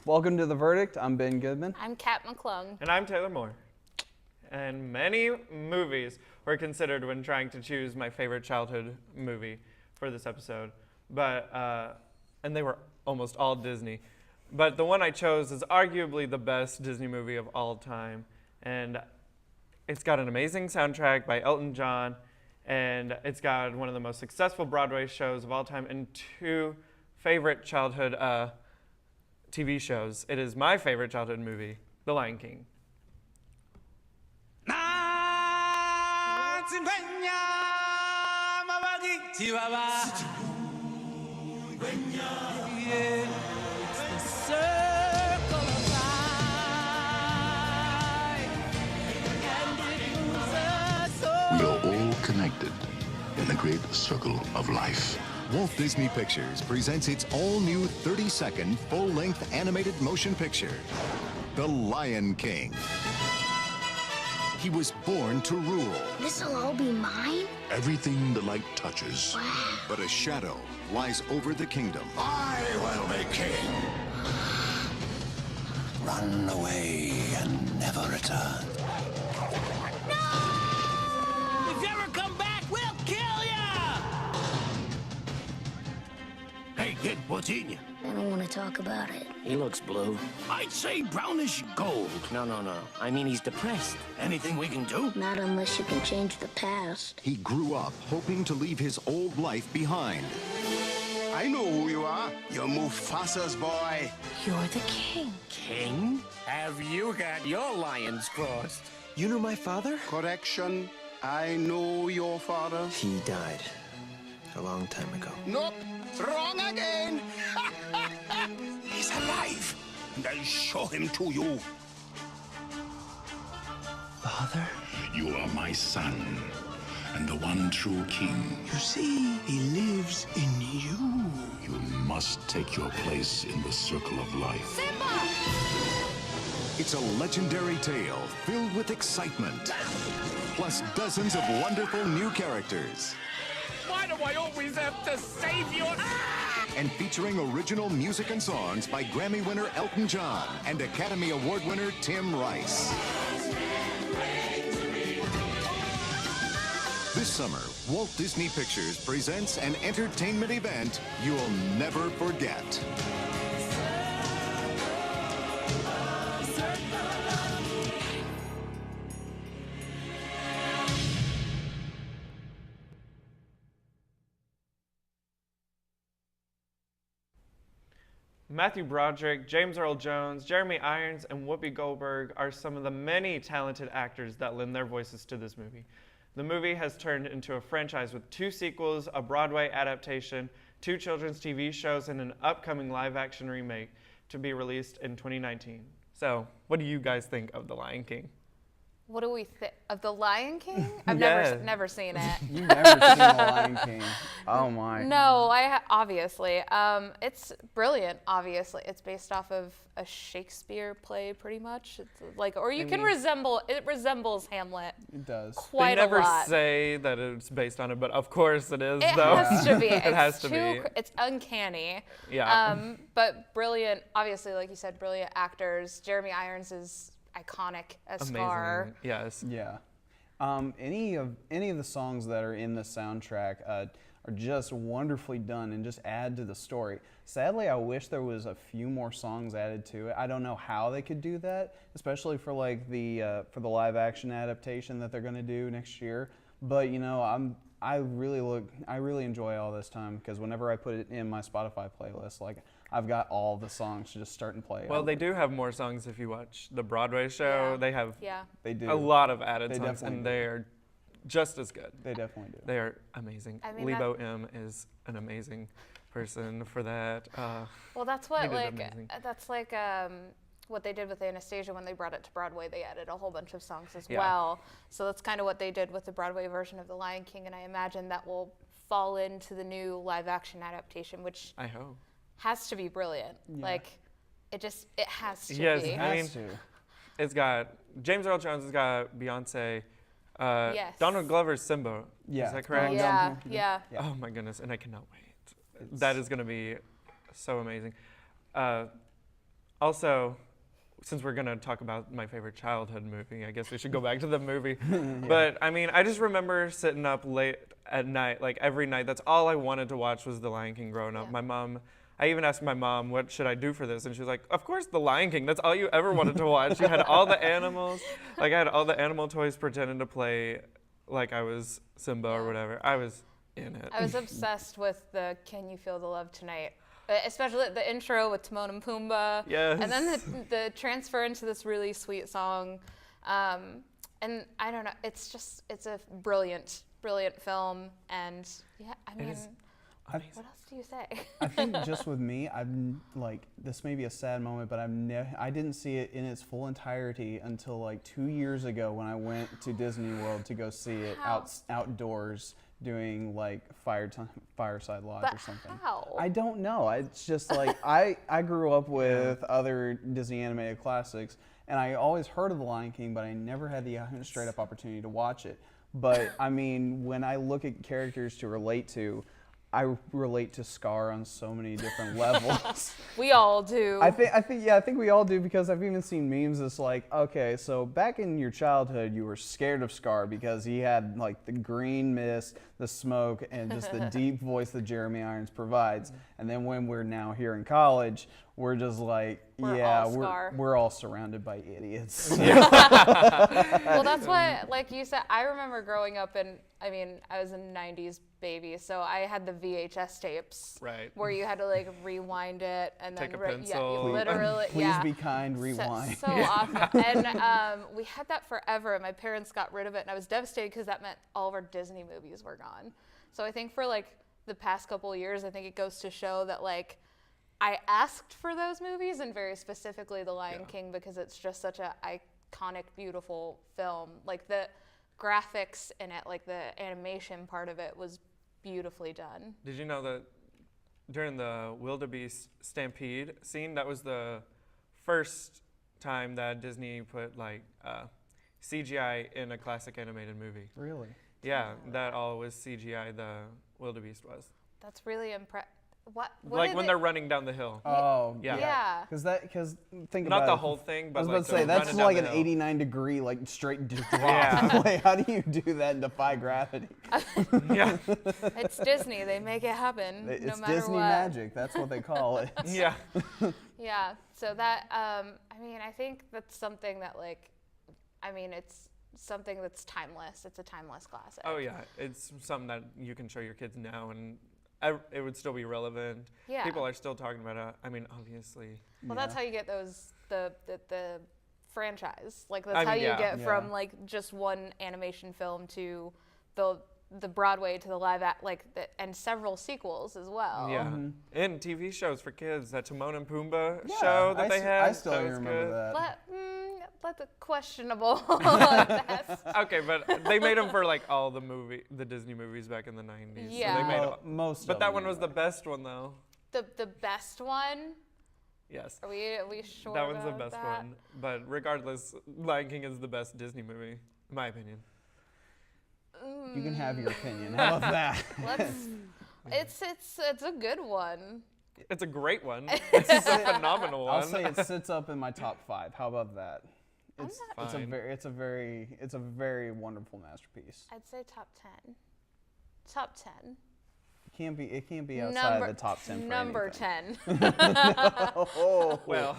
Welcome to The Verdict. I'm Ben Goodman. I'm Kat McClung. And I'm Taylor Moore. And many movies were considered when trying to choose my favorite childhood movie for this episode. And they were almost all Disney. But the one I chose is arguably the best Disney movie of all time. And it's got an amazing soundtrack by Elton John. And it's got one of the most successful Broadway shows of all time and two favorite childhood TV shows. It is my favorite childhood movie, The Lion King. We are all connected in the great circle of life. Walt Disney Pictures presents its all-new 30-second full-length animated motion picture, The Lion King. He was born to rule. This'll all be mine? Everything the light touches. Wow. But a shadow lies over the kingdom. I will be king. Run away and never return. If you ever come back, we'll kill ya! Hey, kid, what's eating you? I don't want to talk about it. He looks blue. I'd say brownish gold. No. I mean, he's depressed. Anything we can do? Not unless you can change the past. He grew up hoping to leave his old life behind. I know who you are. You're Mufasa's boy. You're the king. King? Have you got your lions crossed? You know my father? Correction. I know your father. He died a long time ago. Nope. Wrong again. He's alive. And I'll show him to you. Father? You are my son, and the one true king. You see, he lives in you. You must take your place in the circle of life. It's a legendary tale filled with excitement, plus dozens of wonderful new characters. Why do I always have to save you? And featuring original music and songs by Grammy winner Elton John and Academy Award winner Tim Rice. This summer, Walt Disney Pictures presents an entertainment event you'll never forget. Matthew Broderick, James Earl Jones, Jeremy Irons, and Whoopi Goldberg are some of the many talented actors that lend their voices to this movie. The movie has turned into a franchise with 2 sequels, a Broadway adaptation, 2 children's TV shows, and an upcoming live-action remake to be released in 2019. So, what do you guys think of The Lion King? What do we think of The Lion King? I've Yeah. never seen it. You've never seen The Lion King. Oh my. No, obviously. It's brilliant. Obviously, it's based off of a Shakespeare play, pretty much. It's like, or it resembles Hamlet. It does. Quite They never a lot. say that it's based on it, but of course it is, It though. has to be. It has to be. It's uncanny. Yeah. But brilliant. Obviously, like you said, brilliant actors. Jeremy Irons is iconic as Amazing. Scar. Yes. Yeah. Any of the songs that are in the soundtrack are just wonderfully done and just add to the story. Sadly, I wish there was a few more songs added to it. I don't know how they could do that, especially for like for the live action adaptation that they're going to do next year. But you know, I really enjoy all this time because whenever I put it in my Spotify playlist, like I've got all the songs to just start and play. Well, they do have more songs if you watch the Broadway show. Yeah. They have They do. a lot of added They songs, definitely and do. they are just as good. They definitely do. They are amazing. I mean, Lebo M is an amazing person for that. Well, that's He what did like amazing. that's like what they did with Anastasia when they brought it to Broadway. They added a whole bunch of songs as Yeah. well. So that's kind of what they did with the Broadway version of The Lion King, and I imagine that will fall into the new live action adaptation, which I hope. has to be brilliant. Like it has to Yes, be. I mean, Has to. it's got James Earl Jones has got Beyonce. Yes. Donald Glover's Simba. Yeah. Is that correct? Donald Yeah, Yeah. Oh my goodness, and I cannot wait. That is going to be so amazing. Also, since we're going to talk about my favorite childhood movie, I guess we should go back to the movie. But, I mean, I just remember sitting up late at night, like every night. That's all I wanted to watch was The Lion King growing up. I even asked my mom, what should I do for this? And she was like, of course, The Lion King. That's all you ever wanted to watch. You had all the animals. Like, I had all the animal toys pretending to play like I was Simba or whatever. I was in it. I was obsessed with the Can You Feel the Love Tonight? Especially the intro with Timon and Pumbaa. Yes. And then the transfer into this really sweet song. And I don't know, it's a brilliant film. And yeah, I mean, what else do you say? I think just with me, I'm like, this may be a sad moment, but I didn't see it in its full entirety until like 2 years ago when I went to Disney World to go see it outdoors doing like Fireside Lodge or something. How? I don't know. It's just like I grew up with other Disney animated classics, and I always heard of The Lion King, but I never had the straight up opportunity to watch it. But I mean, when I look at characters to relate to, I relate to Scar on so many different levels. We all do. I think we all do, because I've even seen memes that's like, okay, so back in your childhood, you were scared of Scar because he had like the green mist, the smoke, and just the deep voice that Jeremy Irons provides. And then when we're now here in college, we're just like, we're all surrounded by idiots. Well, that's what, like you said, I remember growing up in, I mean, I was a 90s baby, so I had the VHS tapes. Right. Where you had to like rewind it and Take then a pencil. literally. Please be kind, rewind. So awesome. And we had that forever, and my parents got rid of it, and I was devastated because that meant all of our Disney movies were gone. So I think for like the past couple of years, I think it goes to show that like I asked for those movies, and very specifically The Lion King, because it's just such a iconic, beautiful film. Like the graphics in it, like the animation part of it was beautifully done. Did you know that during the wildebeest stampede scene, that was the first time that Disney put like CGI in a classic animated movie? Really? Yeah, that all was CGI, the wildebeest was. That's really impressive. What like when they're running down the hill. Oh, yeah. Because think Not about the it. whole thing, but I was like about to say, that's running down like the an hill. 89-degree, like straight drop. Yeah. Like, how do you do that and defy gravity? Yeah. It's Disney. They make it happen It's no matter Disney what. magic. That's what they call it. Yeah. Yeah. So that, I mean, I think that's something that like, I mean, it's something that's timeless. It's a timeless classic. Oh yeah, it's something that you can show your kids now, and it would still be relevant. Yeah. People are still talking about it. I mean, obviously. Well, that's how you get the franchise. Like that's how you get from like just one animation film to the Broadway to the live act, and several sequels as well. Yeah. And TV shows for kids. That Timon and Pumbaa show that they had. I still that was remember good. that. That's questionable. Best. Okay, but they made them for like all the Disney movies back in the 90s. Yeah. So they made most. But that one was the best one though. The best one. Yes. Are we sure? That one's the about best that? one. But regardless, Lion King is the best Disney movie, in my opinion. You can have your opinion. How about that? It's a good one. It's a great one. It's a phenomenal one. I'll say it sits up in my top 5. How about that? It's a very wonderful masterpiece. I'd say top 10. Top 10. It can't be outside of the top 10 for Number anything. 10. Well,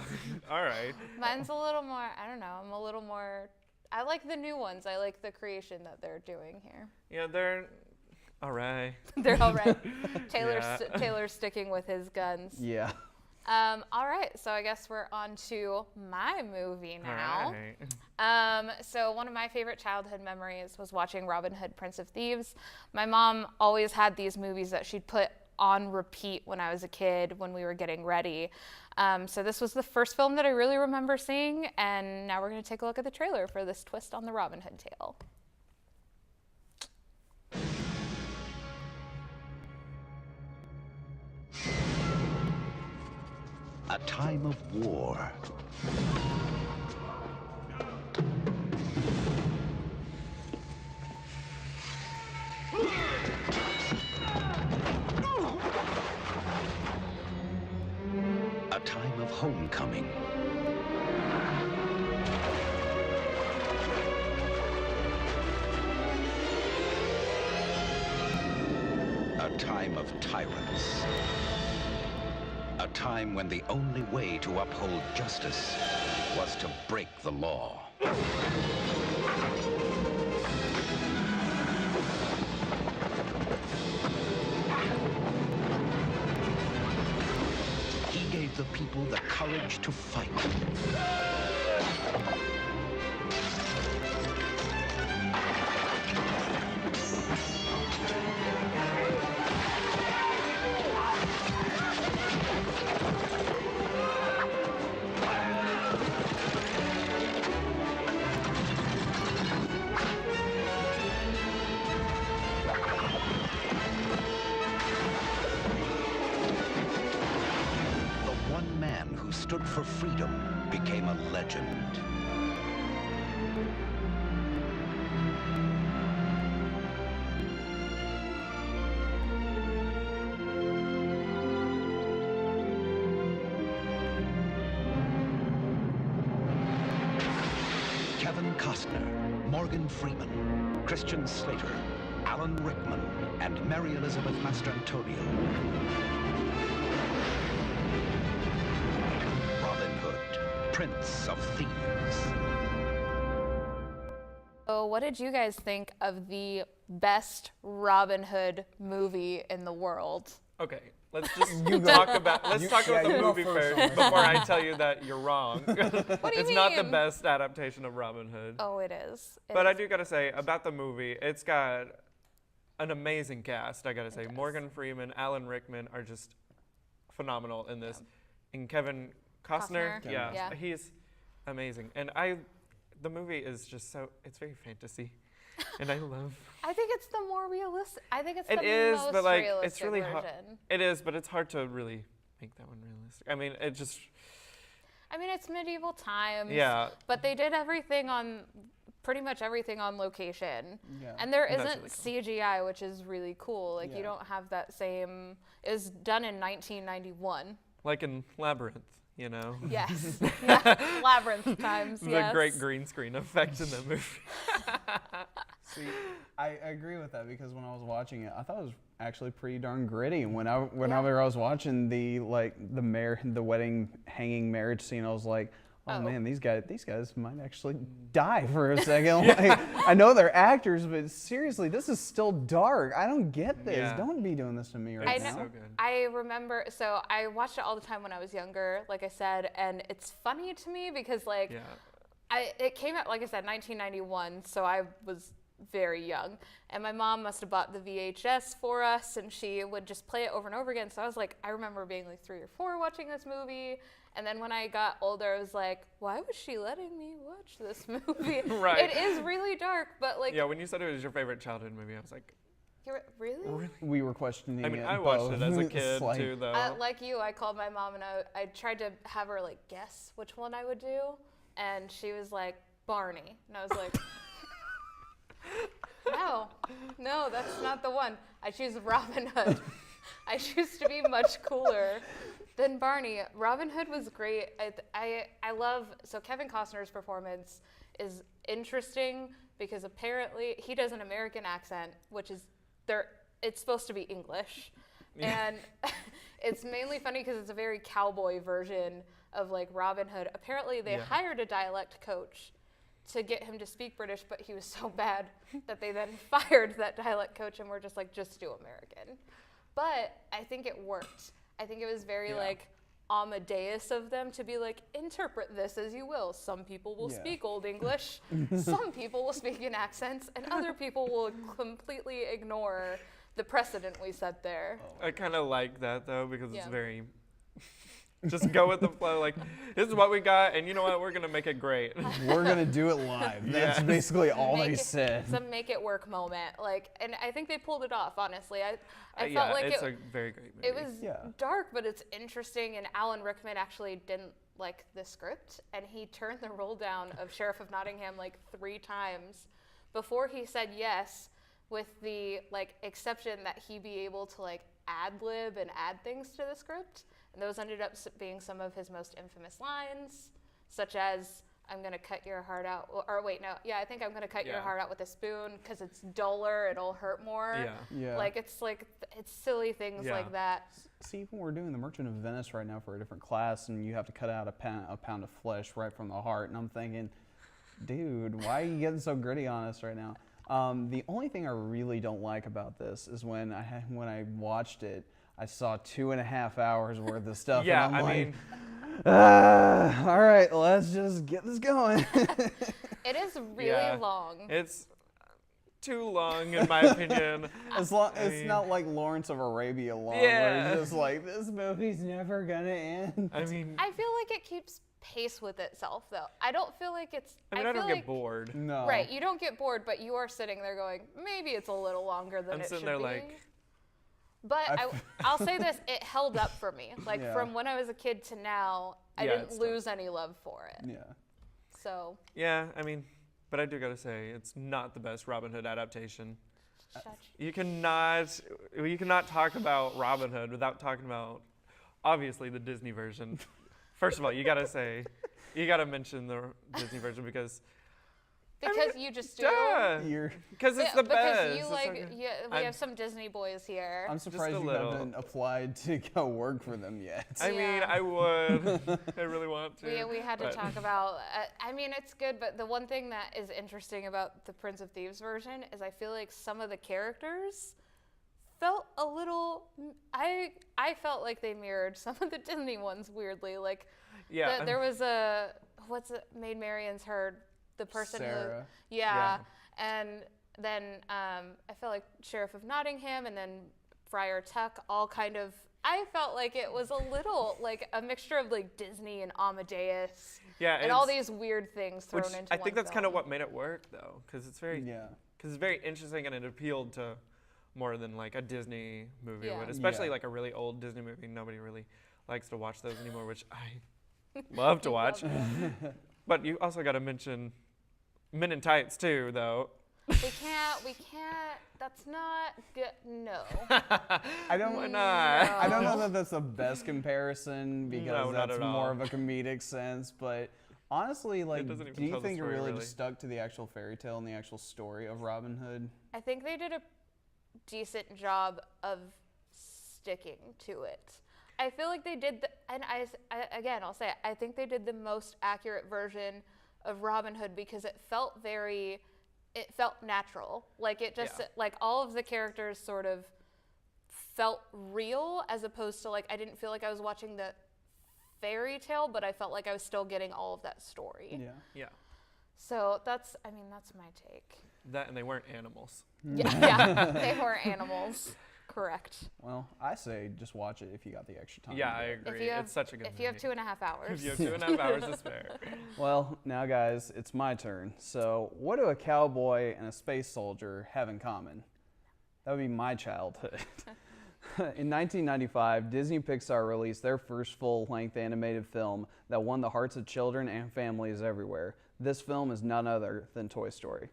all right. Mine's a little more, I don't know, I like the new ones. I like the creation that they're doing here. Yeah, they're all right. They're all right. Taylor's sticking with his guns. Yeah. All right, so I guess we're on to my movie now. All right. So one of my favorite childhood memories was watching Robin Hood, Prince of Thieves. My mom always had these movies that she'd put on repeat when I was a kid when we were getting ready. So this was the first film that I really remember seeing, and now we're going to take a look at the trailer for this twist on the Robin Hood tale. A time of war. A time of hope. homecoming. A time of tyrants. A time when the only way to uphold justice was to break the law. He gave the people the courage to fight. Stood for freedom became a legend. Kevin Costner, Morgan Freeman, Christian Slater, Alan Rickman, and Mary Elizabeth Mastrantonio. Prince of Thieves. So what did you guys think of the best Robin Hood movie in the world? Okay, let's just talk about the movie first before I tell you that you're wrong. What do you It's mean? not the best adaptation of Robin Hood. Oh, it is. But I do gotta say about the movie, it's got an amazing cast. I gotta say, Morgan Freeman, Alan Rickman are just phenomenal in this, and Kevin Costner, yeah, he's amazing. And the movie is just it's very fantasy, and I love. I think it's the more realistic. I think it's the most but like realistic it's really version. hard. It is, but it's hard to really make that one realistic. I mean, it's medieval times. Yeah. But they did pretty much everything on location. Yeah. And there That's isn't really cool. CGI, which is really cool. Like you don't have that same. It was done in 1991. Like in Labyrinth. You know? Yes. Labyrinth times, yes. The great green screen effect in the movie. See, I agree with that because when I was watching it, I thought it was actually pretty darn gritty. Whenever I was watching the wedding hanging marriage scene, I was like, oh man, these guys might actually die for a second. Like, I know they're actors, but seriously, this is still dark. I don't get this. Yeah. Don't be doing this to me right now. So good. I remember, so I watched it all the time when I was younger, like I said, and it's funny to me because it came out, like I said, 1991, so I was very young, and my mom must have bought the VHS for us, and she would just play it over and over again. So I was like, I remember being like 3 or 4 watching this movie, and then when I got older, I was like, why was she letting me watch this movie? Right. It is really dark, but like. Yeah, when you said it was your favorite childhood movie, I was like, really? We were questioning it. I mean, I watched it as a kid too, though. Like you, I called my mom and I tried to have her like guess which one I would do, and she was like Barney, and I was like, no, that's not the one. I choose Robin Hood. I choose to be much cooler than Barney. Robin Hood was great. I love, so Kevin Costner's performance is interesting because apparently he does an American accent, which is it's supposed to be English. And it's mainly funny because it's a very cowboy version of like Robin Hood. Apparently they hired a dialect coach to get him to speak British, but he was so bad that they then fired that dialect coach and were just like, just do American. But I think it worked. I think it was very like Amadeus of them to be like, interpret this as you will. Some people will speak Old English, some people will speak in accents, and other people will completely ignore the precedent we set there. I kind of like that though because it's very just go with the flow. Like, this is what we got, and you know what? We're gonna make it great. We're gonna do it live. That's basically all they said. It's a make it work moment. Like, and I think they pulled it off. Honestly, I felt like it's a very great movie. It was dark, but it's interesting. And Alan Rickman actually didn't like the script, and he turned the role down of Sheriff of Nottingham like 3 times before he said yes, with the like exception that he be able to like ad lib and add things to the script. And those ended up being some of his most infamous lines, such as, I'm going to cut your heart out, or wait, no, yeah, I think I'm going to cut your heart out with a spoon because it's duller, it'll hurt more. Yeah. Like, it's silly things like that. See, even we're doing the Merchant of Venice right now for a different class, and you have to cut out a pound of flesh right from the heart, and I'm thinking, dude, why are you getting so gritty on us right now? The only thing I really don't like about this is when I watched it, I saw 2.5 hours worth of stuff. Yeah, and I'm I mean, all right, let's just get this going. It is really long. It's too long, in my opinion. It's not like Lawrence of Arabia long, where it's just like, this movie's never gonna end. I mean, I feel like it keeps pace with itself, though. I don't feel like it's. I don't get bored. No. Right, you don't get bored, but you are sitting there going, maybe it's a little longer than it should be. I'm sitting there like. But I'll say this, it held up for me. Like, from when I was a kid to now, I didn't lose any love for it. Yeah. So. Yeah, I mean, but I do gotta say, it's not the best Robin Hood adaptation. You cannot talk about Robin Hood without talking about, obviously, the Disney version. First of all, you gotta mention the Disney version because you just do. Because it's the best. Because you like, we have some Disney boys here. I'm surprised you haven't applied to go work for them yet. I mean, I would. I really want to. We had to talk about. I mean, it's good, but the one thing that is interesting about the Prince of Thieves version is I feel like some of the characters felt a little. I felt like they mirrored some of the Disney ones weirdly. Like, there was Maid Marian's her. The person Sarah. who, and then I felt like Sheriff of Nottingham and then Friar Tuck all kind of, I felt like it was a little like a mixture of like Disney and Amadeus and all these weird things thrown into one I think that's film. kind of what made it work though, because it's very interesting and it appealed to more than like a Disney movie would, especially like a really old Disney movie. Nobody really likes to watch those anymore, which I love to watch. But you also got to mention Men in Tights too, though. We can't, that's not good, no. I don't know that that's the best comparison because that's more of a comedic sense, but honestly, like, do you think it really just stuck to the actual fairy tale and the actual story of Robin Hood? I think they did a decent job of sticking to it. I feel like they did, I'll say it, I think they did the most accurate version of Robin Hood because it felt natural. Like it just, like all of the characters sort of felt real as opposed to like, I didn't feel like I was watching the fairy tale, but I felt like I was still getting all of that story. Yeah. So that's my take. That and they weren't animals. Yeah, they weren't animals. Correct. Well, I say just watch it if you got the extra time. Yeah, I agree. It's such a good movie. If you have 2.5 hours. If you have 2.5 hours to spare. Well, now guys, it's my turn. So what do a cowboy and a space soldier have in common? That would be my childhood. In 1995, Disney Pixar released their first full-length animated film that won the hearts of children and families everywhere. This film is none other than Toy Story.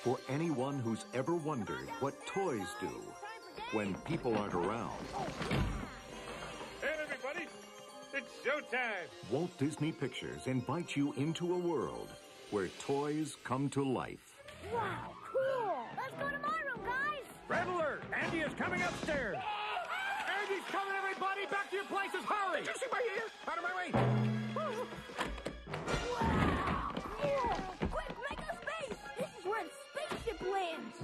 For anyone who's ever wondered what toys do when people aren't around. Hey, everybody, it's showtime. Walt Disney Pictures invites you into a world where toys come to life. Wow, cool. Let's go tomorrow, guys. Red alert! Andy is coming upstairs. Andy's coming, everybody! Back to your places, hurry! Did you see my ear? Out of my way! Wow. Yeah. Quick, make a space. This is where the spaceship lands.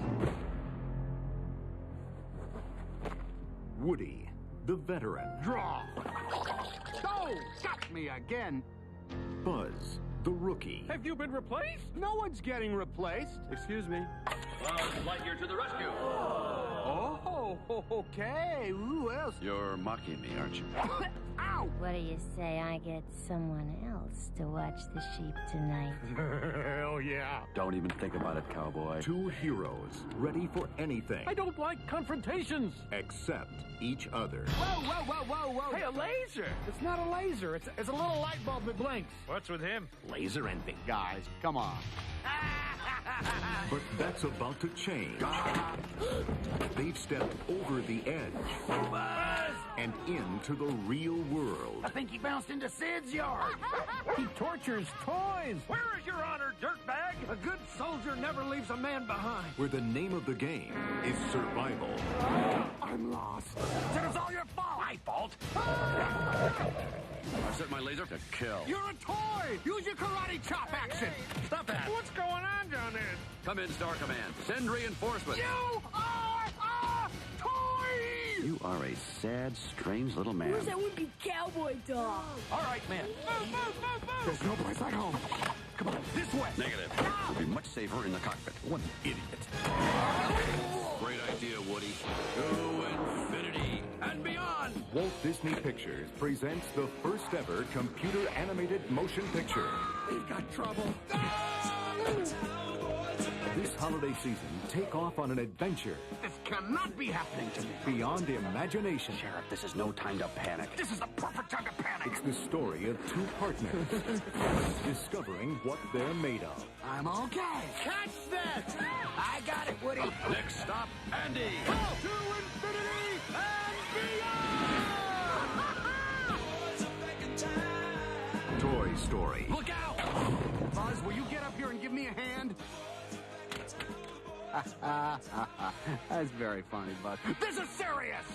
Woody, the veteran. Draw. Oh, got me again. Buzz, the rookie. Have you been replaced? No one's getting replaced. Excuse me. Lightyear to the rescue. Oh, okay. Who else? You're mocking me, aren't you? Ow! What do you say I get someone else to watch the sheep tonight? Hell yeah. Don't even think about it, cowboy. Two heroes ready for anything I don't like confrontations. except each other. Whoa, whoa, whoa, whoa, whoa. Hey, a laser. It's not a laser. It's a little light bulb that blinks. What's with him? Laser envy. Guys, come on. But that's about to change. They've stepped over the edge and into the real world. I think he bounced into Sid's yard. He tortures toys. Where is your honor, dirtbag? A good soldier never leaves a man behind. Where the name of the game is survival. I'm lost. Then it's all your fault. My fault? I set my laser to kill. You're a toy. Use your karate chop action. Stop that. What's going on down there? Come in, Star Command. Send reinforcements. You are a toy. You are a sad, strange little man. Where's that wimpy cowboy dog? All right, man. There's no place like home. Come on, this way. Negative. You'll be much safer in the cockpit. What an idiot. Great idea, Woody. To infinity and beyond. Walt Disney Pictures presents the first ever computer animated motion picture. We've got trouble. This holiday season, take off on an adventure This cannot be happening to me. beyond imagination. Sheriff, this is no time to panic. This is the perfect time to panic. It's the story of two partners discovering what they're made of. I'm okay. Catch that! I got it, Woody. Next stop, Andy. To infinity and beyond! Toy Story. Look out! Buzz, will you get up here and give me a hand? That's very funny, Buck. This is serious!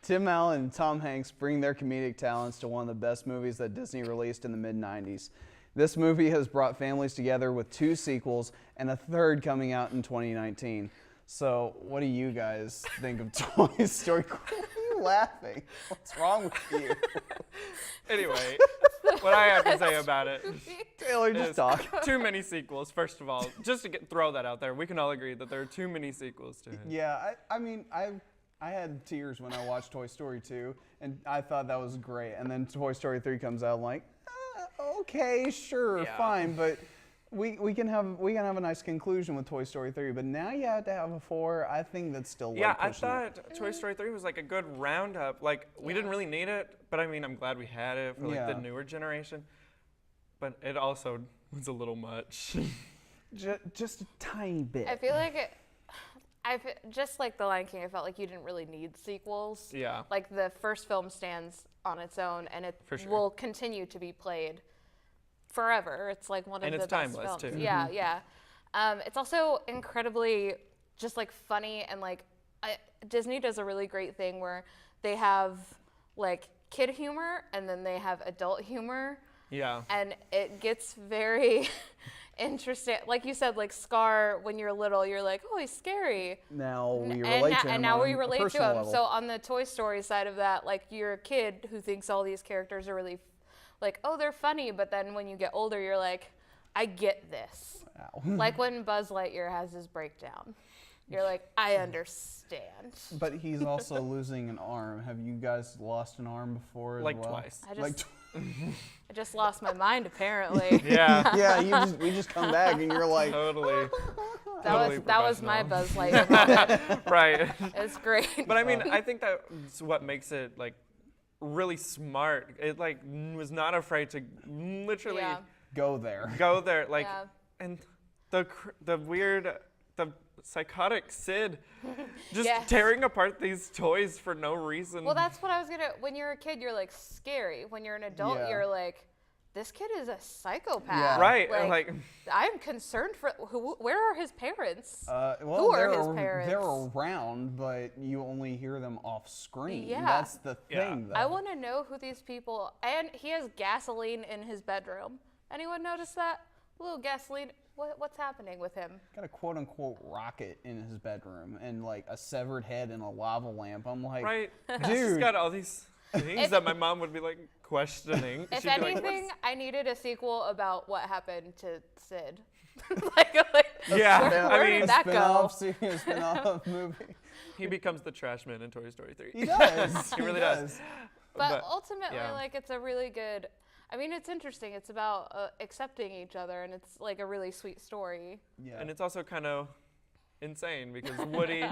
Tim Allen and Tom Hanks bring their comedic talents to one of the best movies that Disney released in the mid-90s. This movie has brought families together with 2 sequels and a third coming out in 2019. So, what do you guys think of Toy Story? Why are you laughing? What's wrong with you? Anyway, what I have to say about it Taylor, just is talk. too many sequels, first of all. Just to throw that out there, we can all agree that there are too many sequels to it. Yeah, I mean, I had tears when I watched Toy Story 2, and I thought that was great. And then Toy Story 3 comes out, I'm like, okay, sure, Yeah. fine, but we can have a nice conclusion with Toy Story 3. But now you have to have a 4. I think that's still Yeah, like I pushing it. thought Toy Story 3 was like a good roundup. Like, we didn't really need it, but I mean, I'm glad we had it for like the Yeah. newer generation. But it also was a little much. Just a tiny bit. I feel like just like The Lion King, I felt like you didn't really need sequels. Yeah. Like the first film stands on its own, and it For sure. will continue to be played forever. It's like one of And the it's best timeless, films. too. Yeah, yeah. It's also incredibly just like funny, and like Disney does a really great thing where they have like kid humor and then they have adult humor. Yeah. And it gets very interesting. Like you said, like Scar, when you're little, you're like, oh, he's scary. Now we And relate to him and now on we a relate to personal him. level. So on the Toy Story side of that, like you're a kid who thinks all these characters are really, like, oh, they're funny. But then when you get older, you're like, I get this. Ow. Like when Buzz Lightyear has his breakdown. You're like, I understand. But he's also losing an arm. Have you guys lost an arm before as Like well? twice. I just lost my mind, apparently. Yeah. Yeah, we just come back and you're like, Totally. That was my professional. Buzz Lightyear moment. Right. It's great. But I mean, I think that's what makes it like really smart. It like was not afraid to literally Yeah. go there. go there, like, Yeah. and the weird, the psychotic Sid, just Yes. tearing apart these toys for no reason. Well, that's what I was gonna. When you're a kid, you're like scary. When you're an adult, Yeah. you're like, this kid is a psychopath. Yeah. Right, like- I'm concerned for where are his parents? Well, Who are they're his parents? They're around, but you only hear them off screen. Yeah. That's the Yeah. thing, though. I want to know who these people. And he has gasoline in his bedroom. Anyone notice that? A little gasoline. What's happening with him? Got a quote-unquote rocket in his bedroom and like a severed head and a lava lamp. I'm like, right, dude. He's got all these things that my mom would be like questioning. If She'd be like, anything, I needed a sequel about what happened to Sid. Yeah, where did that go? Spin-off movie. He becomes the trash man in Toy Story 3. He does. He really does. But ultimately, yeah. like, it's a really good. I mean, it's interesting. It's about accepting each other, and it's like a really sweet story. Yeah. And it's also kind of insane because Woody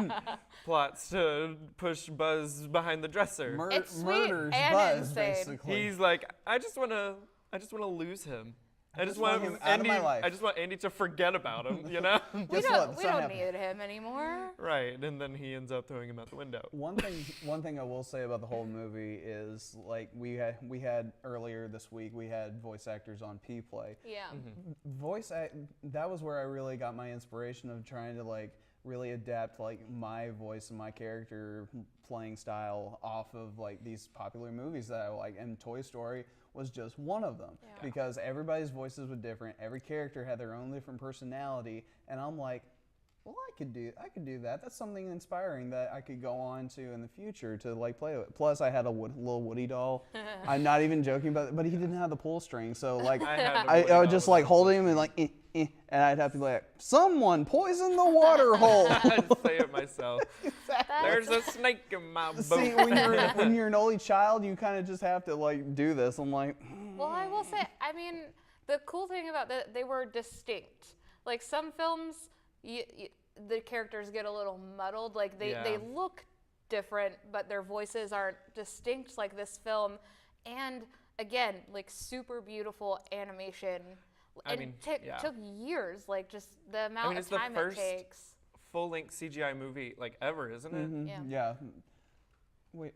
plots to push Buzz behind the dresser. It's sweet murders and Buzz, insane. basically. He's like, I just want to lose him. I just want him out of my life. I just want Andy to forget about him, you know? We don't need him anymore. Right, and then he ends up throwing him out the window. One thing I will say about the whole movie is, like, we had earlier this week, we had voice actors on Peay. Yeah. That was where I really got my inspiration of trying to, like, really adapt, like, my voice and my character playing style off of, like, these popular movies that I like, and Toy Story was just one of them, because everybody's voices were different. Every character had their own different personality, and I'm like, well, I could do that. That's something inspiring that I could go on to in the future to, like, play with. Plus, I had a little Woody doll. I'm not even joking about it, but he didn't have the pull string, so, like, I would just, like, hold him and, like, and I'd have to be like, someone poison the water hole. I'd say it myself. Exactly. There's a snake in my boat. See, when you're an only child, you kind of just have to, like, do this. I'm like, Well, I will say, I mean, the cool thing about that, they were distinct. Like, some films, the characters get a little muddled. Like, they look different, but their voices aren't distinct like this film. And, again, like, super beautiful animation. Took years, like, just the amount of time it takes. It's the first full-length CGI movie, like, ever, isn't it? Mm-hmm. Yeah. Wait,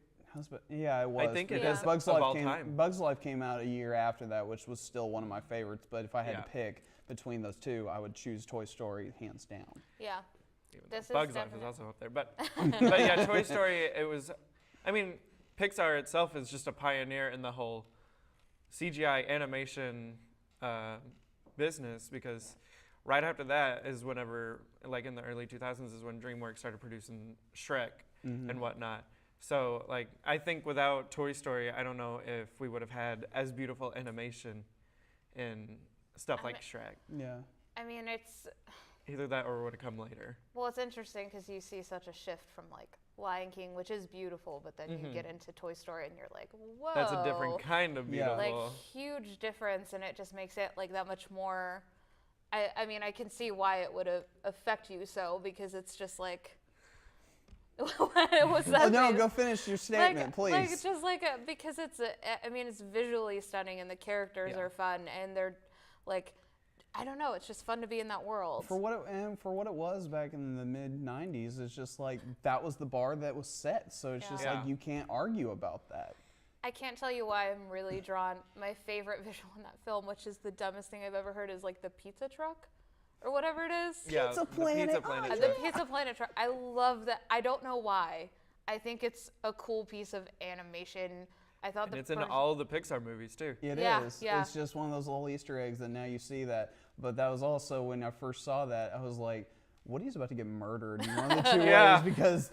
yeah, it was. I think because it Bugs of Life all time. Bugs Life came out a year after that, which was still one of my favorites. But if I had to pick between those two, I would choose Toy Story hands down. Yeah. Bugs Life is also up there, but yeah, Toy Story. It was, I mean, Pixar itself is just a pioneer in the whole CGI animation business, because right after that is whenever, like in the early 2000s, is when DreamWorks started producing Shrek and whatnot. So, like, I think without Toy Story, I don't know if we would have had as beautiful animation in stuff like Shrek. Yeah. I mean, it's either that or it would have come later. Well, it's interesting because you see such a shift from, like, Lion King, which is beautiful, but then you get into Toy Story and you're like, whoa. That's a different kind of beautiful. Like, huge difference, and it just makes it, like, that much more. I mean, I can see why it would affect you so, because it's just like, what's that? No, go finish your statement, please. Like, it's just like, because it's I mean, it's visually stunning, and the characters are fun, and they're, like, I don't know. It's just fun to be in that world. For what it was back in the mid '90s, it's just like that was the bar that was set. So it's just like you can't argue about that. I can't tell you why I'm really drawn. My favorite visual in that film, which is the dumbest thing I've ever heard, is like the pizza truck, or whatever it is. Yeah, Pizza Planet. The Pizza Planet. The Pizza Planet truck. I love that. I don't know why. I think it's a cool piece of animation. I thought it's in all the Pixar movies too. It is. Yeah. It's just one of those little Easter eggs that now you see that. But that was also when I first saw that, I was like, Woody's about to get murdered in one of the two ways, because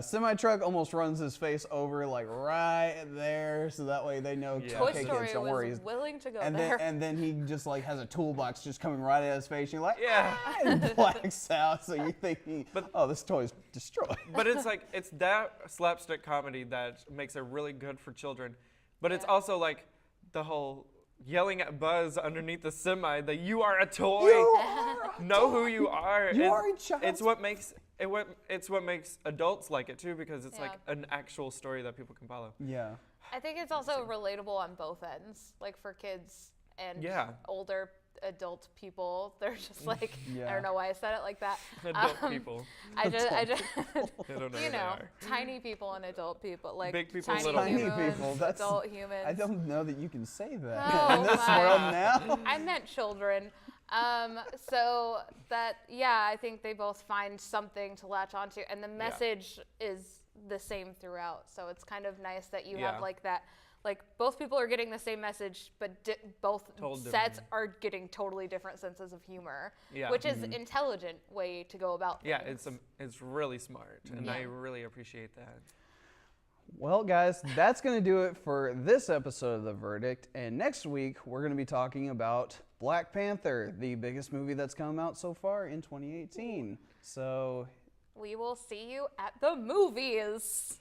semi-truck almost runs his face over, like, right there, so that way they know, Toy okay, Story kids, don't worry. was willing to go and there. And then he just, like, has a toolbox just coming right at his face, and you're like, yeah, and blacks out, so you're thinking, oh, this toy's destroyed. But it's like, it's that slapstick comedy that makes it really good for children, but it's also like the whole yelling at Buzz underneath the semi that you are a toy. Know who you are. You are a child. It's what makes adults like it too, because it's like an actual story that people can follow. Yeah. I think it's also relatable on both ends, like for kids and older adult people. They're just like, I don't know why I said it like that. Adult people. I just I don't know you who they know, are. tiny people and adult people, like big people, tiny little people. That's, adult humans. I don't know that you can say that Oh, in this world now. I meant children. So that, I think they both find something to latch onto, and the message is the same throughout. So it's kind of nice that you have like that. Like, both people are getting the same message, but both sets are getting totally different senses of humor, which is an intelligent way to go about things. Yeah, it's really smart, and I really appreciate that. Well, guys, that's going to do it for this episode of The Verdict. And next week, we're going to be talking about Black Panther, the biggest movie that's come out so far in 2018. So We will see you at the movies.